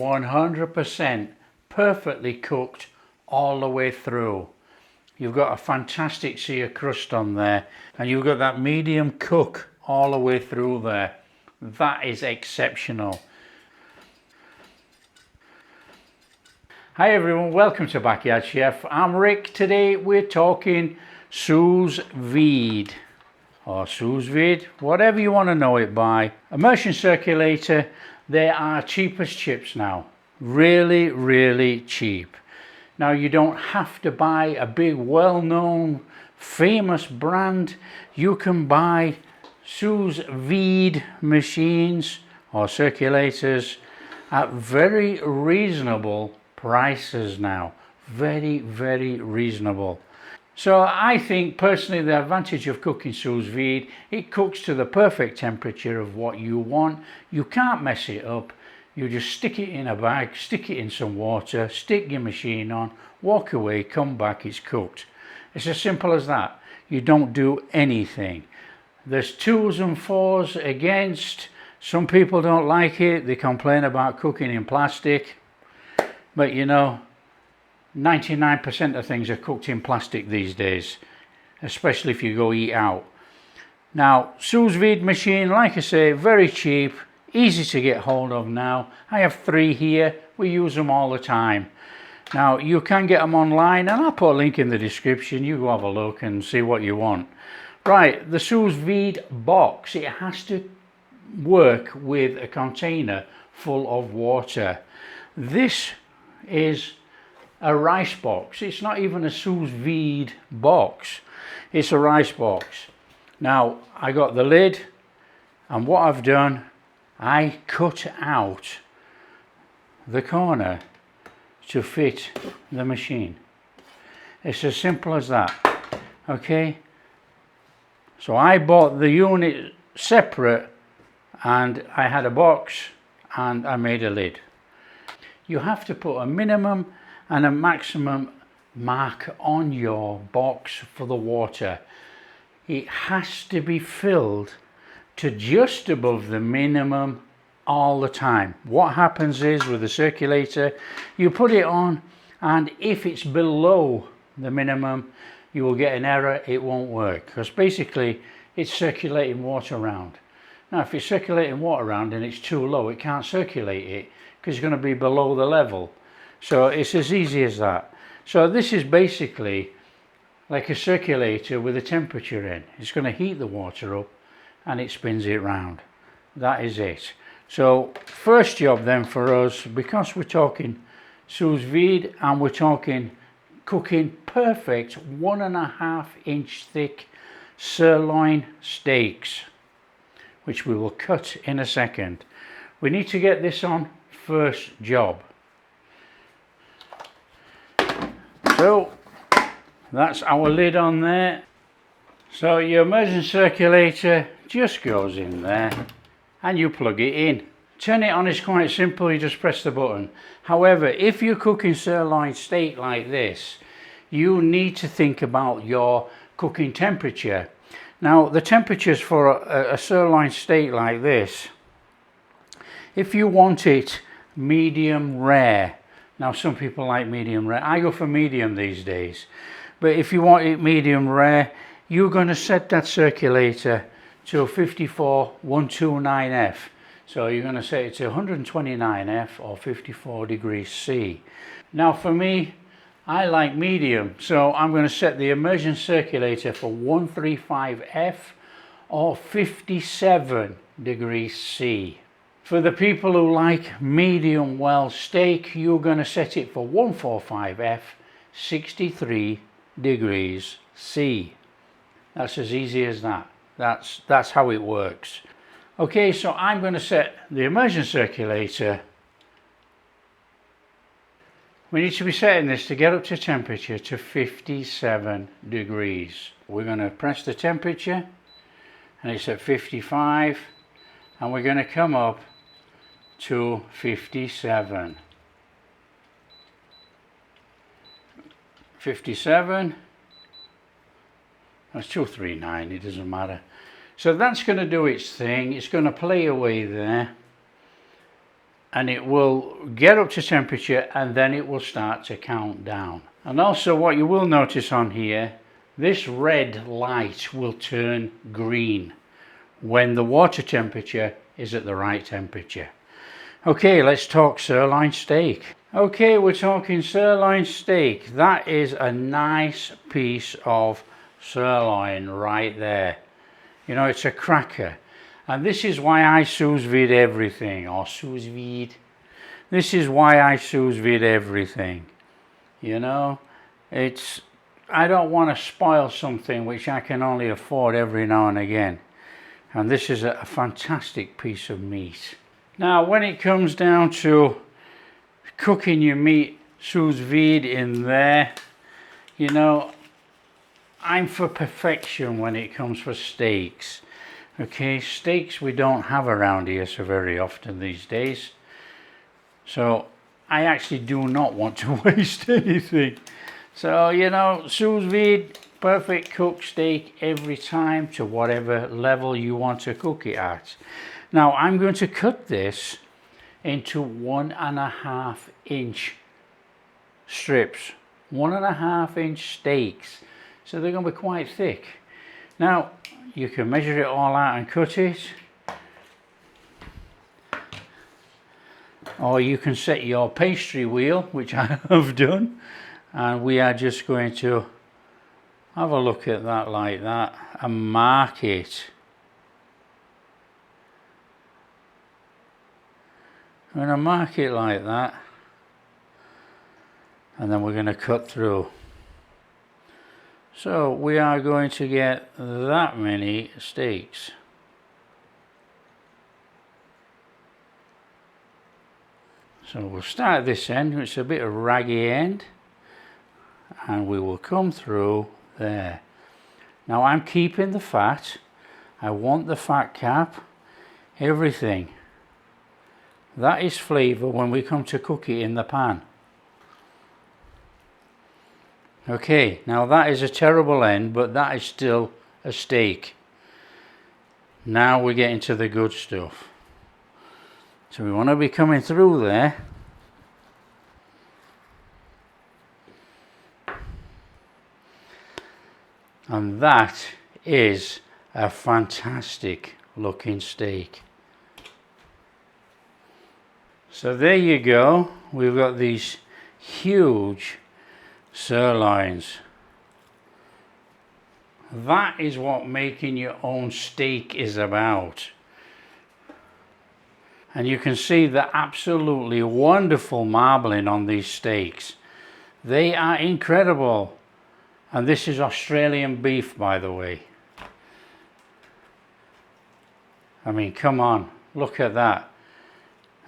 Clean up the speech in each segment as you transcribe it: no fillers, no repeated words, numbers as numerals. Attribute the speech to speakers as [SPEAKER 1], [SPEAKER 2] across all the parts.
[SPEAKER 1] 100% perfectly cooked all the way through. You've got a fantastic sear crust on there, and you've got that medium cook all the way through there. That is exceptional. Hi everyone, welcome to Backyard Chef. I'm Rick. Today we're talking Sous vide, or Sous vide, whatever you want to know it by. Immersion circulator, they are cheap as chips now. Really cheap. Now you don't have to buy a big well-known famous brand. You can buy Sous vide machines or circulators at very reasonable prices now. Very reasonable. So I think personally the advantage of cooking sous vide, it cooks to the perfect temperature of what you want. You can't mess it up. You just stick it in a bag, stick it in some water, stick your machine on, walk away, come back, it's cooked. It's as simple as that. You don't do anything. There's 2s and 4s against. Some people don't like it. They complain about cooking in plastic. But you know, 99% of things are cooked in plastic these days, especially if you go eat out. Now, sous vide machine, like I say, very cheap, easy to get hold of now. I have 3 here. We use them all the time. Now, you can get them online, and I'll put a link in the description. You go have a look and see what you want. Right, the sous vide box, it has to work with a container full of water. This is a rice box. It's not even a sous vide box. It's a rice box. Now, I got the lid, and what I've done, I cut out the corner to fit the machine. It's as simple as that. Okay, so I bought the unit separate, and I had a box and I made a lid. You have to put a minimum and a maximum mark on your box for the water. It has to be filled to just above the minimum all the time. What happens is with the circulator, you put it on, and if it's below the minimum, you will get an error. It won't work, because basically it's circulating water around. Now if it's circulating water around and it's too low, it can't circulate it because it's going to be below the level. So it's as easy as that. So this is basically like a circulator with a temperature in. It's going to heat the water up and it spins it round. That is it. So first job then for us, because we're talking sous vide and we're talking cooking perfect 1.5 inch thick sirloin steaks, which we will cut in a second. We need to get this on first job. So that's our lid on there. So your immersion circulator just goes in there and you plug it in. Turn it on is quite simple, you just press the button. However, if you're cooking sirloin steak like this, you need to think about your cooking temperature. Now the temperatures for a sirloin steak like this, if you want it medium rare, now some people like medium rare, I go for medium these days, but if you want it medium rare, you're going to set that circulator to 54129F. So you're going to set it to 129F or 54 degrees C. Now for me, I like medium, so I'm going to set the immersion circulator for 135F or 57 degrees C. For the people who like medium well steak, you're going to set it for 145F, 63 degrees C. That's as easy as that. That's how it works. Okay, so I'm going to set the immersion circulator. We need to be setting this to get up to temperature to 57 degrees. We're going to press the temperature and it's at 55, and we're going to come up to 57. 57. That's 239, it doesn't matter. So that's going to do its thing. It's going to play away there. and it will get up to temperature, and then it will start to count down. And also what you will notice on here, this red light will turn green when the water temperature is at the right temperature. Okay, let's talk sirloin steak. Okay, we're talking sirloin steak. That is a nice piece of sirloin right there. You know, it's a cracker. And this is why I sous vide everything, or sous vide. This is why I sous vide everything. You know, I don't want to spoil something which I can only afford every now and again. And this is a fantastic piece of meat. Now, when it comes down to cooking your meat sous vide in there, you know, I'm for perfection when it comes for steaks. Okay, steaks we don't have around here so very often these days. So I actually do not want to waste anything. So, you know, sous vide, perfect cooked steak every time to whatever level you want to cook it at. Now I'm going to cut this into 1.5 inch strips, 1.5 inch steaks. So they're going to be quite thick. Now you can measure it all out and cut it, or you can set your pastry wheel, which I have done, and we are just going to have a look at that like that and mark it. I'm going to mark it like that, and then we're going to cut through. So we are going to get that many steaks. So we'll start at this end, which is a bit of raggy end, and we will come through there. Now I'm keeping the fat. I want the fat cap, everything. That is flavour when we come to cook it in the pan. Okay, now that is a terrible end, but that is still a steak. Now we're getting to the good stuff. So we want to be coming through there. And that is a fantastic looking steak. So there you go. We've got these huge sirloins. That is what making your own steak is about. And you can see the absolutely wonderful marbling on these steaks. They are incredible. And this is Australian beef, by the way. I mean, come on, look at that.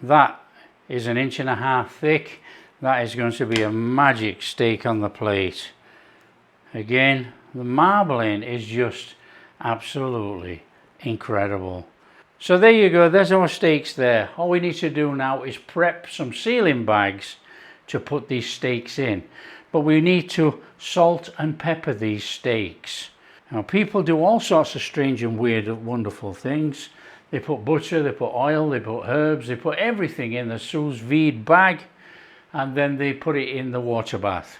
[SPEAKER 1] That is 1.5 inches thick. That is going to be a magic steak on the plate. Again, the marbling is just absolutely incredible. So there you go, there's our steaks there. All we need to do now is prep some sealing bags to put these steaks in. But we need to salt and pepper these steaks. Now people do all sorts of strange and weird wonderful things. They put butter, they put oil, they put herbs, they put everything in the sous vide bag, and then they put it in the water bath.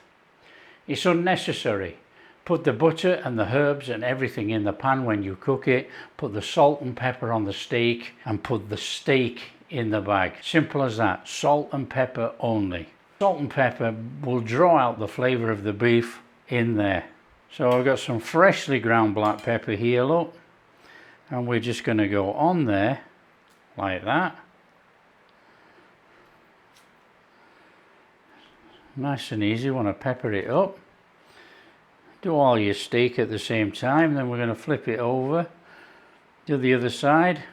[SPEAKER 1] It's unnecessary. Put the butter and the herbs and everything in the pan when you cook it. Put the salt and pepper on the steak and put the steak in the bag. Simple as that. Salt and pepper only. Salt and pepper will draw out the flavour of the beef in there. So I've got some freshly ground black pepper here, look. And we're just going to go on there like that. Nice and easy. Want to pepper it up. Do all your steak at the same time. Then we're going to flip it over. Do the other side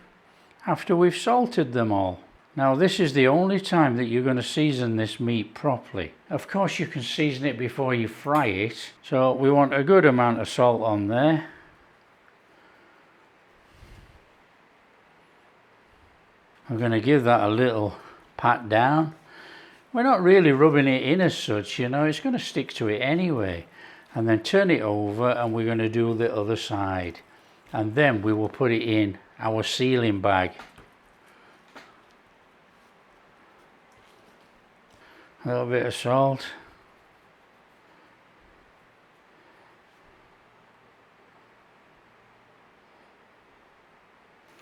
[SPEAKER 1] after we've salted them all. Now this is the only time that you're going to season this meat properly. Of course you can season it before you fry it. So we want a good amount of salt on there. I'm going to give that a little pat down. We're not really rubbing it in as such, you know, it's going to stick to it anyway. And then turn it over and we're going to do the other side. And then we will put it in our sealing bag. A little bit of salt.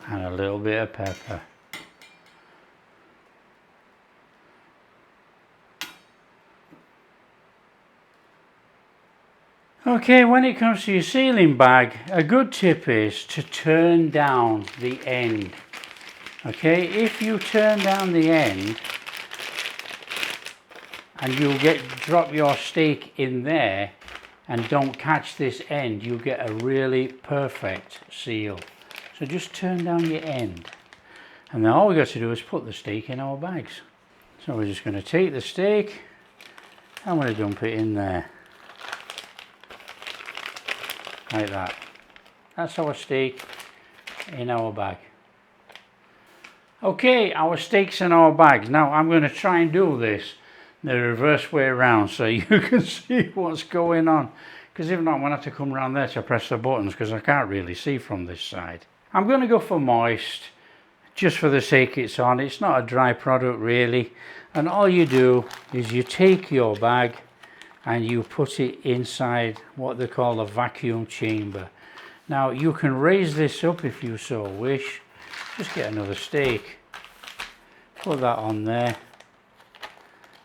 [SPEAKER 1] And a little bit of pepper. Okay, when it comes to your sealing bag, a good tip is to turn down the end. Okay, if you turn down the end and you'll drop your steak in there and don't catch this end, you'll get a really perfect seal. So just turn down your end. And then all we got to do is put the steak in our bags. So we're just going to take the steak, I'm going to dump it in there. Like that. That's our steak in our bag. Okay, our steak's in our bags. Now I'm going to try and do this the reverse way around so you can see what's going on. Because if not, I'm going to have to come around there to press the buttons because I can't really see from this side. I'm going to go for moist, just for the sake it's on. It's not a dry product really. And all you do is you take your bag and you put it inside what they call a vacuum chamber. Now you can raise this up if you so wish. Just get another steak, put that on there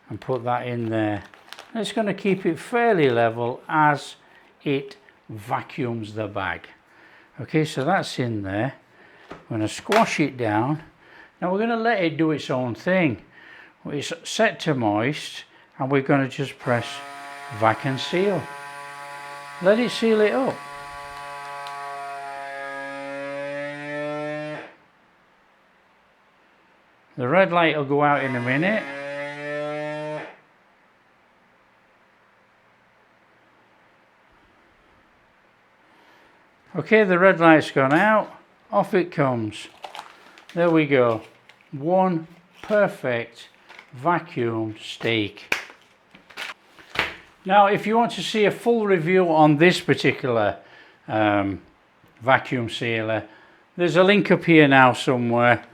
[SPEAKER 1] and put that in there. And it's going to keep it fairly level as it vacuums the bag. Okay, so that's in there. I'm going to squash it down. Now we're going to let it do its own thing. It's set to moist and we're going to just press vac and seal. Let it seal it up. The red light will go out in a minute. Okay, the red light's gone out. Off it comes. There we go. One perfect vacuum steak. Now if you want to see a full review on this particular vacuum sealer, there's a link up here now somewhere.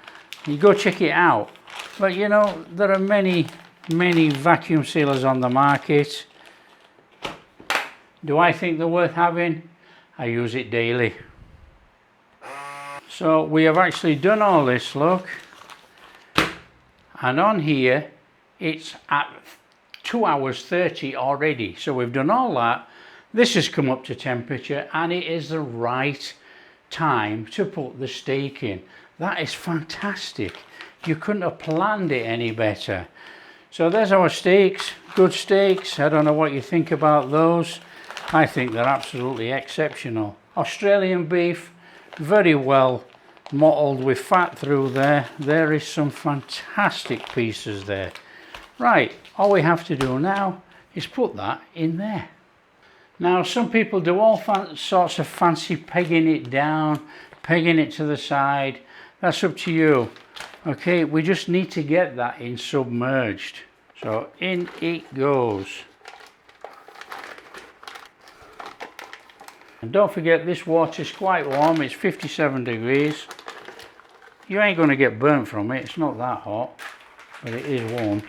[SPEAKER 1] You go check it out. But you know, there are many vacuum sealers on the market. Do I think they're worth having? I use it daily. So we have actually done all this, look. And on here it's at 2 hours 30 already. So we've done all that. This has come up to temperature and it is the right time to put the steak in. That is fantastic. You couldn't have planned it any better. So there's our steaks, good steaks. I don't know what you think about those. I think they're absolutely exceptional. Australian beef, very well mottled with fat through there. There is some fantastic pieces there. Right, all we have to do now is put that in there. Now some people do all sorts of fancy pegging it down, pegging it to the side. That's up to you. Okay, we just need to get that in submerged. So in it goes. And don't forget, this water is quite warm. It's 57 degrees. You ain't going to get burnt from it. It's not that hot, but it is warm.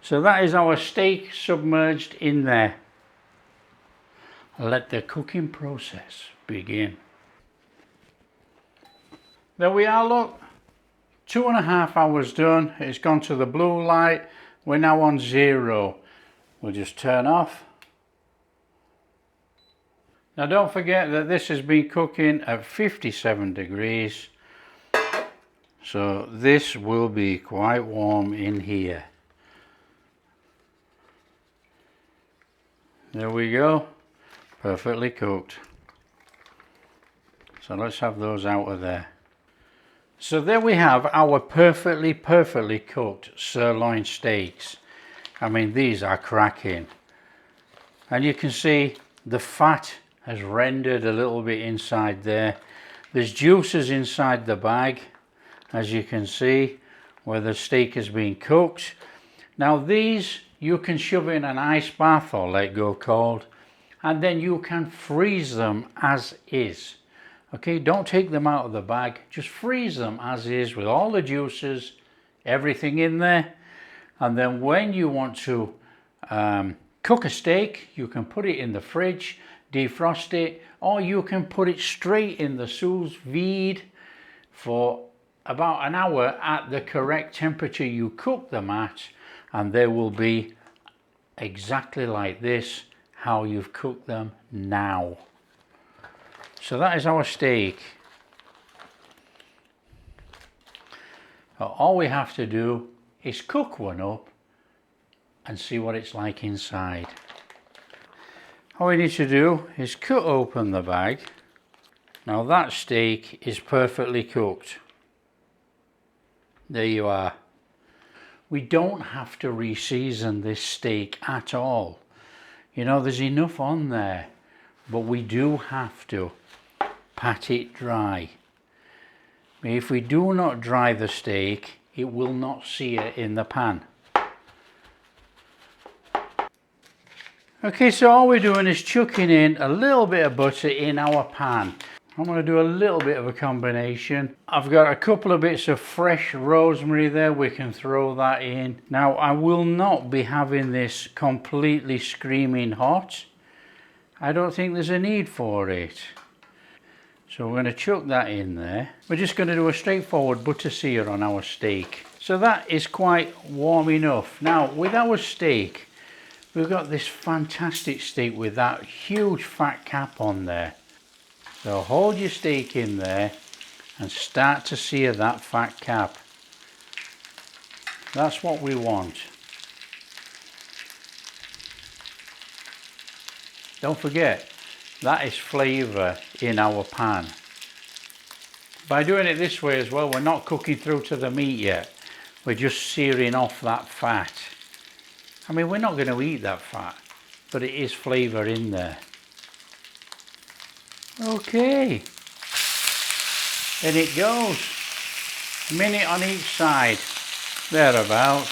[SPEAKER 1] So that is our steak submerged in there. Let the cooking process begin. There we are, look. 2.5 hours done. It's gone to the blue light. We're now on 0. We'll just turn off. Now don't forget that this has been cooking at 57 degrees. So this will be quite warm in here. There we go, perfectly cooked. So let's have those out of there. So there we have our perfectly cooked sirloin steaks. I mean, these are cracking. And you can see the fat has rendered a little bit inside there. There's juices inside the bag, as you can see, where the steak has been cooked. Now these you can shove in an ice bath or let go cold, and then you can freeze them as is. Okay, don't take them out of the bag, just freeze them as is with all the juices, everything in there. And then when you want to cook a steak, you can put it in the fridge, defrost it, or you can put it straight in the sous vide for about an hour at the correct temperature you cook them at, and they will be exactly like this, how you've cooked them now. So that is our steak. All we have to do is cook one up and see what it's like inside. All we need to do is cut open the bag. Now that steak is perfectly cooked. There you are. We don't have to re-season this steak at all. You know, there's enough on there, but we do have to pat it dry. If we do not dry the steak, it will not sear in the pan. Okay, so all we're doing is chucking in a little bit of butter in our pan. I'm going to do a little bit of a combination. I've got a couple of bits of fresh rosemary there, we can throw that in. Now I will not be having this completely screaming hot. I don't think there's a need for it. So we're going to chuck that in there. We're just going to do a straightforward butter sear on our steak. So that is quite warm enough. Now with our steak, we've got this fantastic steak with that huge fat cap on there. So hold your steak in there and start to sear that fat cap. That's what we want. Don't forget, that is flavour in our pan. By doing it this way as well, we're not cooking through to the meat yet. We're just searing off that fat. I mean, we're not going to eat that fat, but it is flavour in there. Okay, in it goes. A minute on each side, thereabouts.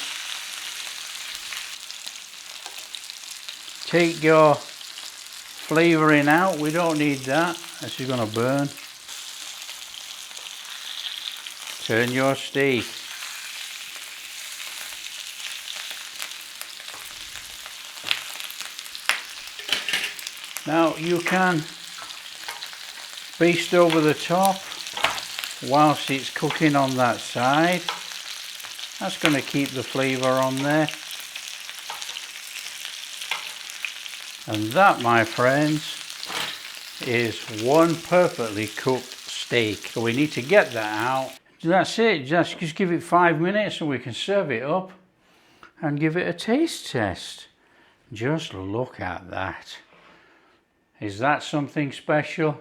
[SPEAKER 1] Take your flavouring out, we don't need that, this is going to burn. Turn your steak. Now you can baste over the top whilst it's cooking on that side. That's going to keep the flavour on there. And that, my friends, is one perfectly cooked steak. So we need to get that out. That's it, just give it 5 minutes and we can serve it up and give it a taste test. Just look at that. Is that something special?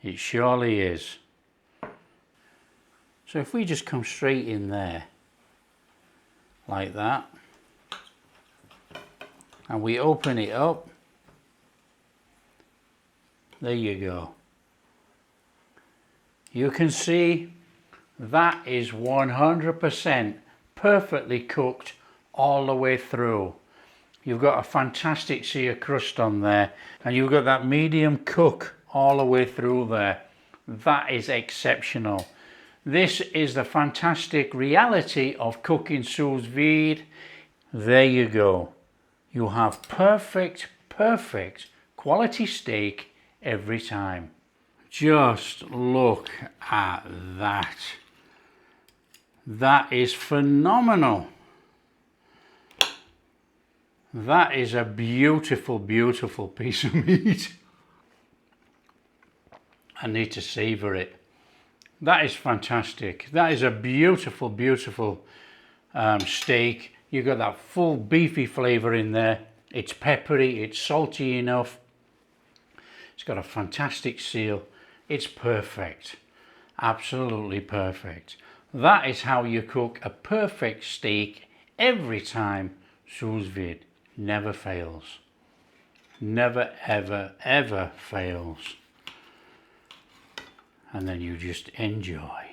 [SPEAKER 1] It surely is. So if we just come straight in there, like that, and we open it up, there you go. You can see that is 100% perfectly cooked all the way through. You've got a fantastic sear crust on there, and you've got that medium cook all the way through there. That is exceptional. This is the fantastic reality of cooking sous vide. There you go. You have perfect quality steak every time. Just look at that. That is phenomenal. That is a beautiful piece of meat. I need to savor it. That is fantastic. That is a beautiful steak. You've got that full beefy flavour in there. It's peppery, it's salty enough. It's got a fantastic seal. It's perfect. Absolutely perfect. That is how you cook a perfect steak every time. Sous vide never fails. Never ever fails. And then you just enjoy.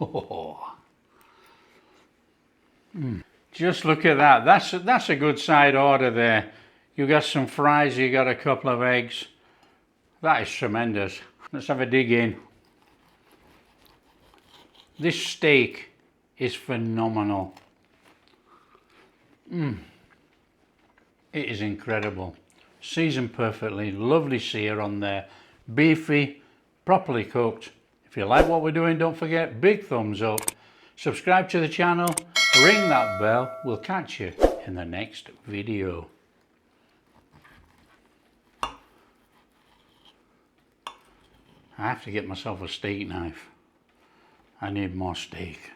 [SPEAKER 1] Oh. Just look at that. That's a good side order there. You got some fries, you got a couple of eggs. That is tremendous. Let's have a dig in. This steak is phenomenal. It is incredible. Seasoned perfectly, lovely sear on there. Beefy, properly cooked. If you like what we're doing, don't forget, big thumbs up. Subscribe to the channel, ring that bell. We'll catch you in the next video. I have to get myself a steak knife. I need more steak.